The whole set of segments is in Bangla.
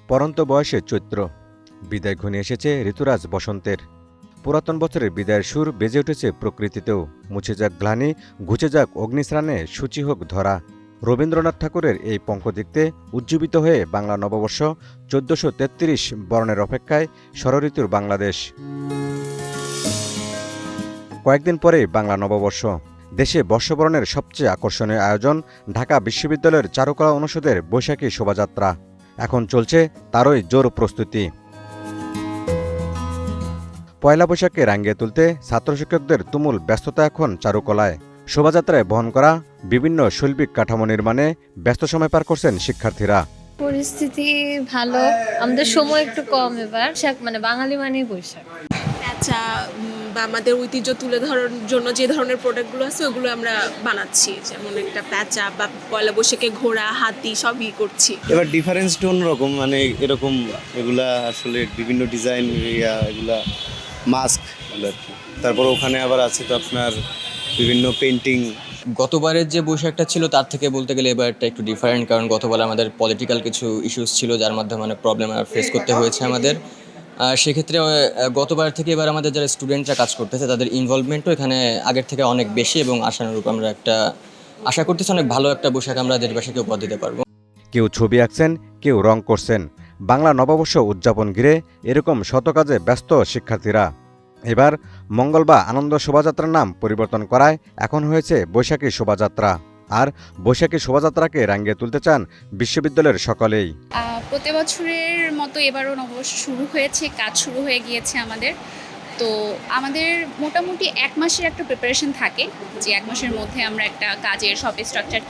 পরন্ত বয়সে চৈত্র, বিদায় ঘনিয়ে এসেছে ঋতুরাজ বসন্তের। পুরাতন বছরের বিদায়ের সুর বেজে উঠেছে প্রকৃতিতেও। মুছে যাক গ্লানি, ঘুচে যাক অগ্নিস্নানে, সূচি হোক ধরা। রবীন্দ্রনাথ ঠাকুরের এই পঙ্কদিক্তে উজ্জীবিত হয়ে বাংলা নববর্ষ ১৪৩৩ বরণের অপেক্ষায় ষড়ঋতুর বাংলাদেশ। কয়েকদিন পরেই বাংলা নববর্ষ। দেশে বর্ষবরণের সবচেয়ে আকর্ষণীয় আয়োজন ঢাকা বিশ্ববিদ্যালয়ের চারুকলা অনুষদের বৈশাখী শোভাযাত্রা। এখন চলছে তারই জোর প্রস্তুতি। পয়লা বৈশাখকে রাঙিয়ে তুলতে ছাত্র শিক্ষকদের তুমুল ব্যস্ততা এখন চারুকলায়। শোভাযাত্রায় বহন করা বিভিন্ন শৈল্পিক কাঠামো নির্মাণে ব্যস্ত সময় পার করছেন শিক্ষার্থীরা। পরিস্থিতি ভালো, আমাদের সময় একটু কম এবার। বাঙালি মানেই বৈশাখ। আচ্ছা, বা আমাদের ঐতিহ্য তুলে ধরার জন্য যে ধরনের প্রোডাক্টগুলো আছে ওগুলো আমরা বানাচ্ছি, যেমন একটা প্যাঁচা বা পয়লা বৈশাখে ঘোড়া, হাতি সবই করছি। এবার ডিফারেন্সটা অন্যরকম, এরকম এগুলা আসলে বিভিন্ন ডিজাইন, এগুলা মাস্ক এগুলো আর কি। তারপর ওখানে আবার আছে তো আপনার বিভিন্ন পেন্টিং। গতবারের যে বৈশাখটা ছিল তার থেকে বলতে গেলে এবারটা একটু ডিফারেন্ট, কারণ গতবার আমাদের পলিটিক্যাল কিছু ইস্যুস ছিল যার মাধ্যমে অনেক প্রবলেম ফেস করতে হয়েছে আমাদের। সেক্ষেত্রে গতবার থেকে এবার আমাদের যারা স্টুডেন্টরা কাজ করতেছে তাদের ইনভলভমেন্টও এখানে আগের থেকে অনেক বেশি, এবং আশানুরূপ আমরা আশা করতেছি অনেক ভালো একটা বৈশাখ আমরা দেশবাসীকে উপহার দিতে পারবো। কেউ ছবি আঁকছেন, কেউ রং করছেন। বাংলা নববর্ষ উদযাপন ঘিরে এরকম শত কাজে ব্যস্ত শিক্ষার্থীরা। এবার মঙ্গল বা আনন্দ শোভাযাত্রার নাম পরিবর্তন করায় এখন হয়েছে বৈশাখী শোভাযাত্রা। আর বৈশাখী শোভাযাত্রাকে রাঙিয়ে তুলতে চান বিশ্ববিদ্যালয়ের সকলেই। প্রতি বছরের মতো এবারও নববর্ষ শুরু হয়েছে, কাজ শুরু হয়ে গিয়েছে আমাদের। তো আমাদের মোটামুটি 1 মাসের একটা প্রিপারেশন থাকে, যে 1 মাসের মধ্যে আমরা একটা কাজের সব স্ট্রাকচার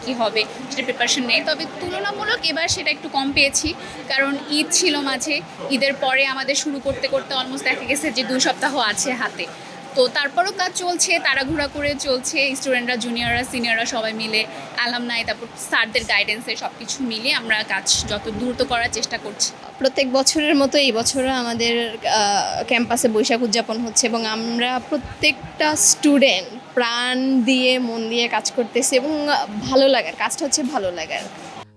কী হবে সেটা প্রিপারেশন নেই। তবে তুলনামূলক এবার সেটা একটু কম পেয়েছি, কারণ ঈদ ছিল মাঝে। ঈদের পরে আমাদের শুরু করতে করতে অলমোস্ট দেখা গেছে যে 2 সপ্তাহ আছে হাতে। তো তারপরও কাজ চলছে, তাড়াহুড়া করে চলছে। স্টুডেন্টরা, জুনিয়ররা, সিনিয়ররা সবাই মিলে, অ্যালামনাই, তারপর স্যারদের গাইডেন্সে সব কিছু মিলিয়ে আমরা কাজ যত দ্রুত করার চেষ্টা করছি। প্রত্যেক বছরের মতো এই বছরও আমাদের ক্যাম্পাসে বৈশাখ উদযাপন হচ্ছে, এবং আমরা প্রত্যেকটা স্টুডেন্ট প্রাণ দিয়ে মন দিয়ে কাজ করতেছি, এবং ভালো লাগার কাজটা হচ্ছে ভালো লাগার।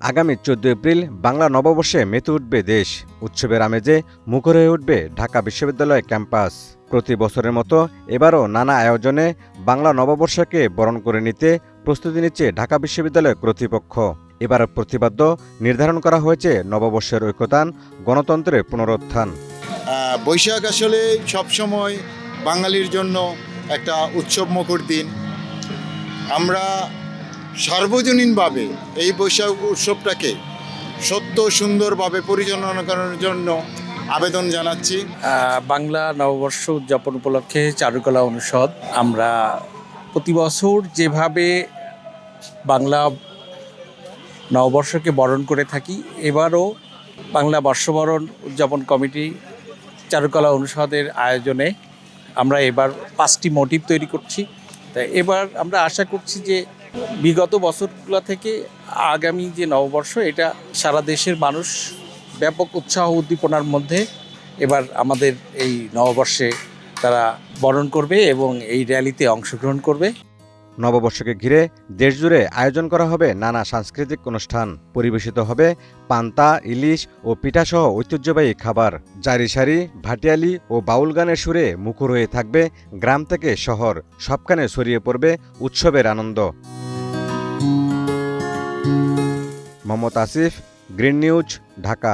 আগামী 14 এপ্রিল বাংলা নববর্ষে মেতে উঠবে দেশ। উৎসবের আমেজে মুখর হয়ে উঠবে ঢাকা বিশ্ববিদ্যালয় ক্যাম্পাস। প্রতি বছরের মতো এবারও নানা আয়োজনে বাংলা নববর্ষকে বরণ করে নিতে প্রস্তুতি নিচ্ছে ঢাকা বিশ্ববিদ্যালয় কর্তৃপক্ষ। এবার প্রতিপাদ্য নির্ধারণ করা হয়েছে নববর্ষের ঐক্যতান, গণতন্ত্রের পুনরুত্থান। বৈশাখ আসলে সবসময় বাঙালির জন্য একটা উৎসবমুখর দিন। আমরা সার্বজনীনভাবে এই বৈশাখ উৎসবটাকে সত্য সুন্দরভাবে পরিচালনা করার জন্য আবেদন জানাচ্ছি। বাংলা নববর্ষ উদযাপন উপলক্ষে চারুকলা অনুষদ আমরা প্রতি বছর যেভাবে বাংলা নববর্ষকে বরণ করে থাকি, এবারও বাংলা বর্ষবরণ উদযাপন কমিটি চারুকলা অনুষদের আয়োজনে আমরা এবার 5টি মোটিভ তৈরি করছি। তাই এবার আমরা আশা করছি যে বিগত বছরগুলো থেকে আগামী যে নববর্ষ, এটা সারা দেশের মানুষ ব্যাপক উৎসাহ উদ্দীপনার মধ্যে এবার আমাদের এই নববর্ষে তারা বরণ করবে এবং এই র্যালিতে অংশগ্রহণ করবে। নববর্ষকে ঘিরে দেশজুড়ে আয়োজন করা হবে নানা সাংস্কৃতিক অনুষ্ঠান। পরিবেশিত হবে পান্তা, ইলিশ ও পিঠাসহ ঐতিহ্যবাহী খাবার। জারি সারি, ভাটিয়ালি ও বাউল গানের সুরে মুখর হয়ে থাকবে গ্রাম থেকে শহর। সবখানে ছড়িয়ে পড়বে উৎসবের আনন্দ। Mohammad Asif, green news, Dhaka.